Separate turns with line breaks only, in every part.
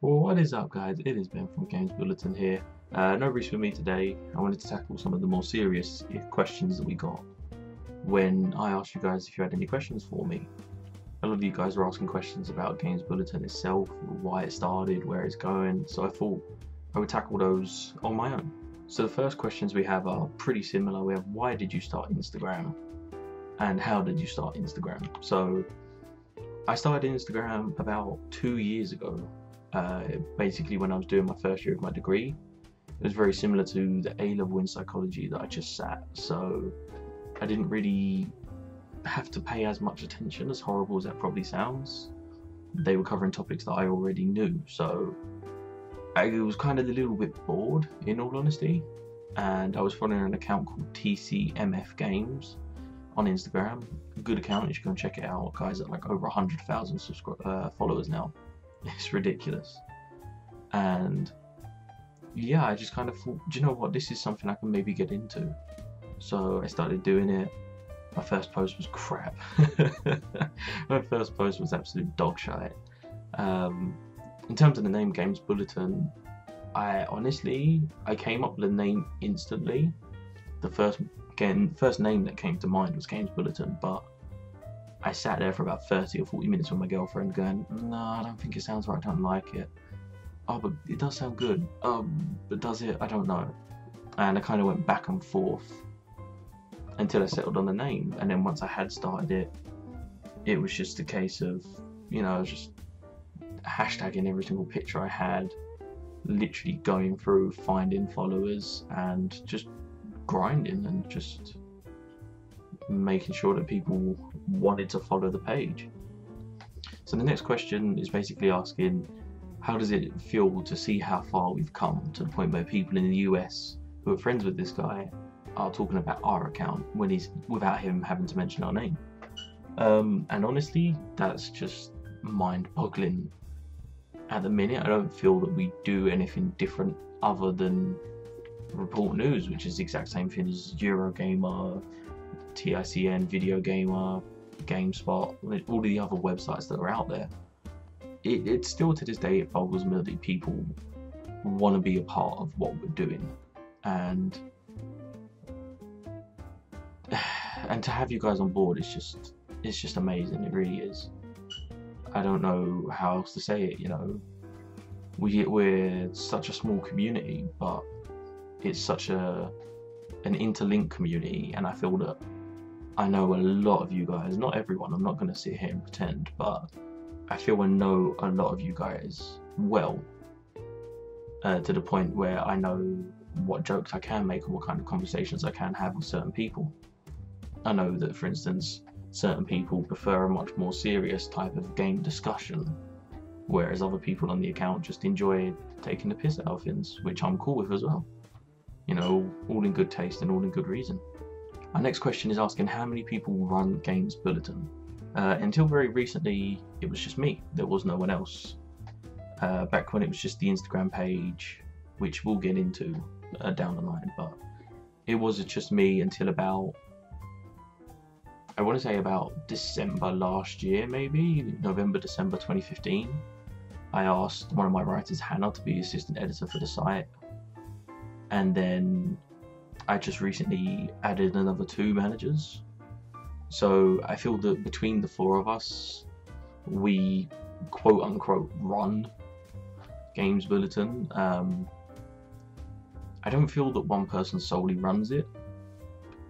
Well, what is up, guys? It is Ben from Games Bulletin here. No Reese with me today. I wanted to tackle some of the more serious questions that we got when I asked you guys if you had any questions for me. A lot of you guys were asking questions about Games Bulletin itself, why it started, where it's going, so I thought I would tackle those on my own. So the first questions we have are pretty similar. We have, why did you start Instagram? And how did you start Instagram? So I started Instagram about 2 years ago. Basically when I was doing my first year of my degree. It was very similar to the A-level in psychology that I just sat, so I didn't really have to pay as much attention, as horrible as that probably sounds. They were covering topics that I already knew, so I was kind of a little bit bored, in all honesty, and I was following an account called TCMF Games on Instagram. A good account, you should go and check it out. Guys at like over 100,000 followers now. It's ridiculous. And yeah, I just kind of thought, do you know what, this is something I can maybe get into. So I started doing it. My first post was crap. My first post was absolute dog shit. In terms of the name Games Bulletin, I came up with the name instantly. The first name that came to mind was Games Bulletin, but I sat there for about 30 or 40 minutes with my girlfriend going, no, I don't think it sounds right, I don't like it. Oh, but it does sound good. But does it? I don't know. And I kind of went back and forth until I settled on the name. And then once I had started it, it was just a case of, just hashtagging every single picture I had, literally going through, finding followers, and just grinding and just making sure that people wanted to follow the page. So the next question is basically asking, how does it feel to see how far we've come to the point where people in the US who are friends with this guy are talking about our account without him having to mention our name? And honestly, that's just mind-boggling. At the minute, I don't feel that we do anything different other than report news, which is the exact same thing as Eurogamer, TICN, Video Gamer, GameSpot, all the other websites that are out there. It still to this day, it boggles me that people want to be a part of what we're doing, and to have you guys on board is just amazing. It really is. I don't know how else to say it. We're such a small community, but it's such an interlinked community, and I feel that I know a lot of you guys, not everyone, I'm not going to sit here and pretend, but I feel I know a lot of you guys well, to the point where I know what jokes I can make and what kind of conversations I can have with certain people. I know that, for instance, certain people prefer a much more serious type of game discussion, whereas other people on the account just enjoy taking the piss out of things, which I'm cool with as well. All in good taste and all in good reason. Our next question is asking, how many people run Games Bulletin? Until very recently, it was just me. There was no one else. Back when it was just the Instagram page, which we'll get into down the line, but it was just me until about, I want to say about December last year, maybe November, December 2015. I asked one of my writers, Hannah, to be assistant editor for the site, and then I just recently added another 2 managers. So I feel that between the 4 of us, we quote unquote run Games Bulletin. I don't feel that one person solely runs it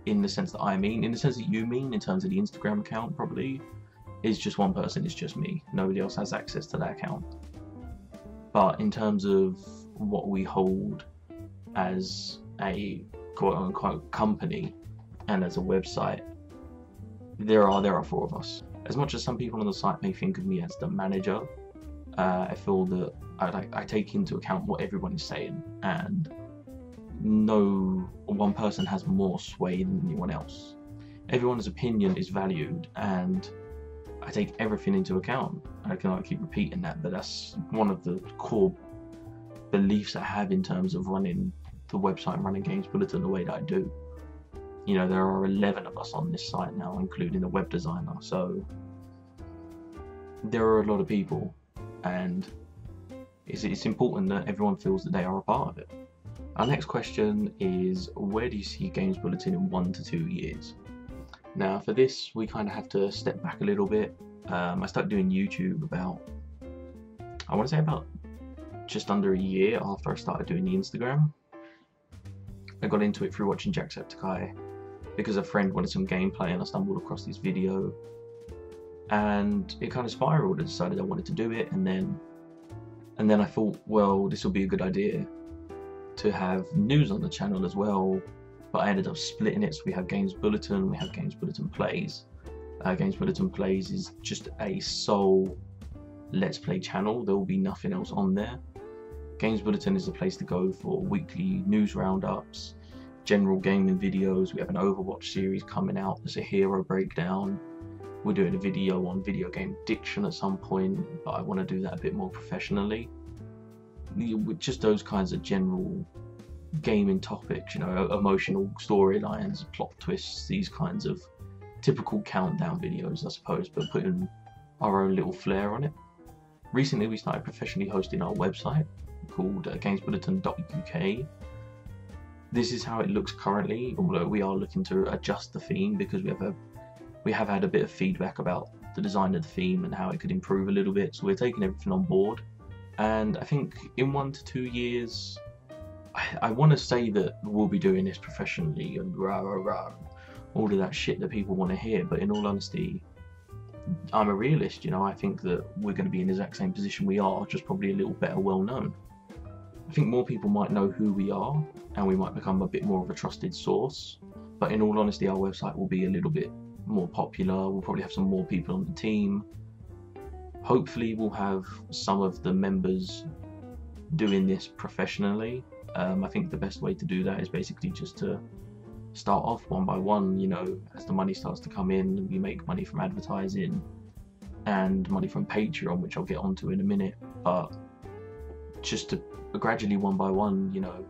in the sense that in the sense that you mean, in terms of the Instagram account, probably is just one person, it's just me. Nobody else has access to that account. But in terms of what we hold as a quote unquote company and as a website, there are 4 of us. As much as some people on the site may think of me as the manager, I feel that I take into account what everyone is saying, and no one person has more sway than anyone else. Everyone's opinion is valued, and I take everything into account. I cannot keep repeating that, but that's one of the core beliefs I have in terms of running the website and running Games Bulletin the way that I do. There are 11 of us on this site now, including the web designer, so there are a lot of people, and It's important that everyone feels that they are a part of it. Our next question is, where do you see Games Bulletin in 1 to 2 years? Now for this, we kind of have to step back a little bit. I started doing YouTube about, I want to say about just under a year after I started doing the Instagram. I got into it through watching Jacksepticeye because a friend wanted some gameplay and I stumbled across this video and it kind of spiraled. I decided I wanted to do it, and then I thought, well, this will be a good idea to have news on the channel as well, but I ended up splitting it. So we have Games Bulletin, we have Games Bulletin Plays. Games Bulletin Plays is just a sole Let's Play channel. There will be nothing else on there. Games Bulletin is a place to go for weekly news roundups, general gaming videos. We have an Overwatch series coming out. There's a hero breakdown. We're doing a video on video game addiction at some point, but I want to do that a bit more professionally. With just those kinds of general gaming topics, you know, emotional storylines, plot twists, these kinds of typical countdown videos, I suppose, but putting our own little flair on it. Recently, we started professionally hosting our website called gamesbulletin.uk. This is how it looks currently, although we are looking to adjust the theme because we have had a bit of feedback about the design of the theme and how it could improve a little bit, so we're taking everything on board. And I think in 1 to 2 years, I want to say that we'll be doing this professionally and all of that shit that people want to hear, but in all honesty, I'm a realist, you know. I think that we're going to be in the exact same position we are, just probably a little better well known. I think more people might know who we are and we might become a bit more of a trusted source, but in all honesty, our website will be a little bit more popular. We'll probably have some more people on the team. Hopefully we'll have some of the members doing this professionally. I think the best way to do that is basically just to start off one by one, you know, as the money starts to come in. We make money from advertising and money from Patreon, which I'll get onto in a minute, but just to gradually one by one, you know,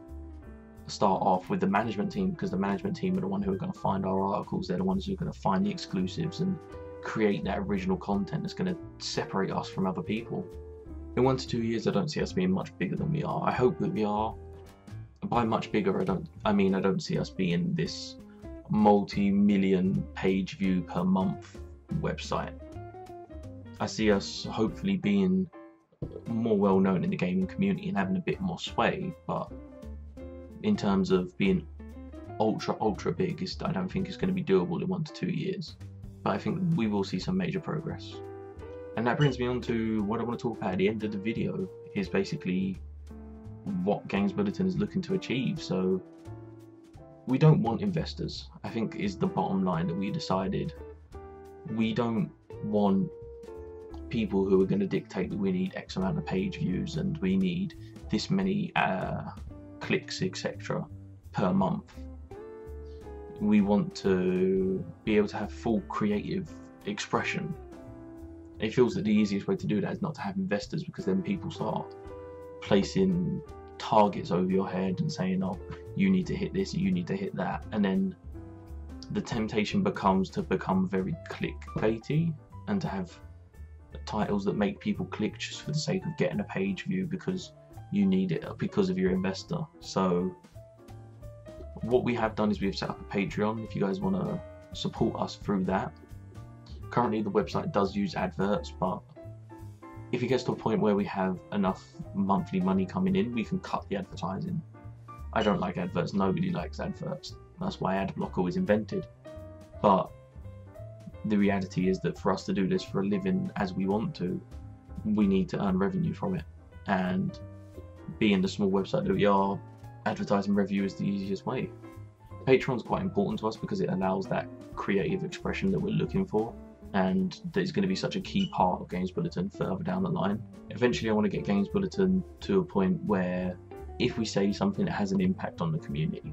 start off with the management team, because the management team are the one who are going to find our articles. They're the ones who are going to find the exclusives and create that original content that's going to separate us from other people. In 1 to 2 years, I don't see us being much bigger than we are. I hope that we are. By much bigger, I don't see us being this multi-million page view per month website. I see us hopefully being more well known in the gaming community and having a bit more sway, but in terms of being ultra big, I don't think it's going to be doable in 1 to 2 years. But I think we will see some major progress. And that brings me on to what I want to talk about at the end of the video, is basically what Games Bulletin is looking to achieve. So we don't want investors, I think, is the bottom line that we decided. We don't want people who are going to dictate that we need X amount of page views and we need this many clicks, etc. per month. We want to be able to have full creative expression. It feels that the easiest way to do that is not to have investors, because then people start placing targets over your head and saying, oh, you need to hit this, you need to hit that, and then the temptation becomes to become very clickbaity and to have titles that make people click just for the sake of getting a page view because you need it, because of your investor. So what we have done is we've set up a Patreon if you guys want to support us through that. Currently the website does use adverts, but if it gets to a point where we have enough monthly money coming in, we can cut the advertising. I don't like adverts, nobody likes adverts. That's why Adblocker was invented. But the reality is that for us to do this for a living as we want to, we need to earn revenue from it. And being the small website that we are, advertising revenue is the easiest way. Patreon's quite important to us because it allows that creative expression that we're looking for, and that is going to be such a key part of Games Bulletin further down the line. Eventually I want to get Games Bulletin to a point where if we say something that has an impact on the community,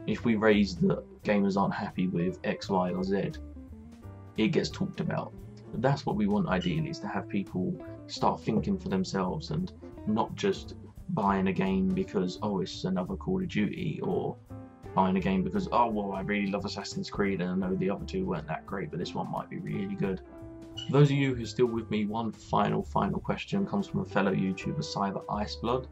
if we raise that gamers aren't happy with X, Y or Z, it gets talked about. That's what we want ideally, is to have people start thinking for themselves and not just buying a game because, oh, it's another Call of Duty, or buying a game because, oh, well, I really love Assassin's Creed and I know the other two weren't that great, but this one might be really good. For those of you who are still with me, one final question comes from a fellow YouTuber, Cyber Iceblood.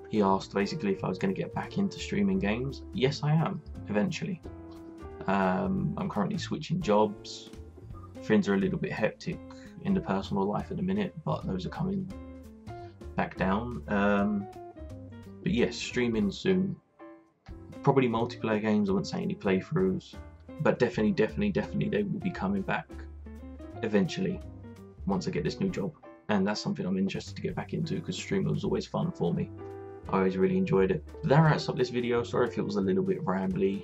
He asked basically if I was going to get back into streaming games. Yes, I am, eventually. I'm currently switching jobs. Things are a little bit hectic in the personal life at the minute, but those are coming back down. But yes, streaming soon. Probably multiplayer games, I wouldn't say any playthroughs, but definitely they will be coming back eventually once I get this new job. And that's something I'm interested to get back into, because streaming was always fun for me. I always really enjoyed it. But that wraps up this video. Sorry if it was a little bit rambly.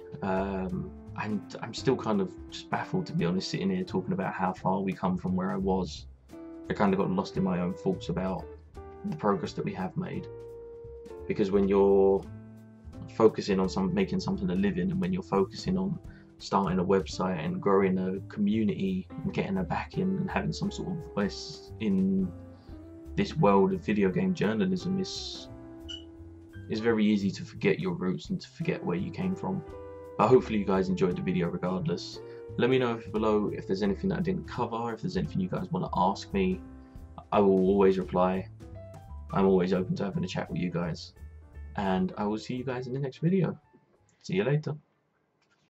And I'm still kind of just baffled, to be honest, sitting here talking about how far we come from where I was. I kind of got lost in my own thoughts about the progress that we have made. Because when you're focusing on making something a living, and when you're focusing on starting a website and growing a community and getting a backing and having some sort of voice in this world of video game journalism, it's very easy to forget your roots and to forget where you came from. But hopefully you guys enjoyed the video regardless. Let me know below if there's anything that I didn't cover, if there's anything you guys want to ask me. I will always reply. I'm always open to having a chat with you guys. And I will see you guys in the next video. See you later.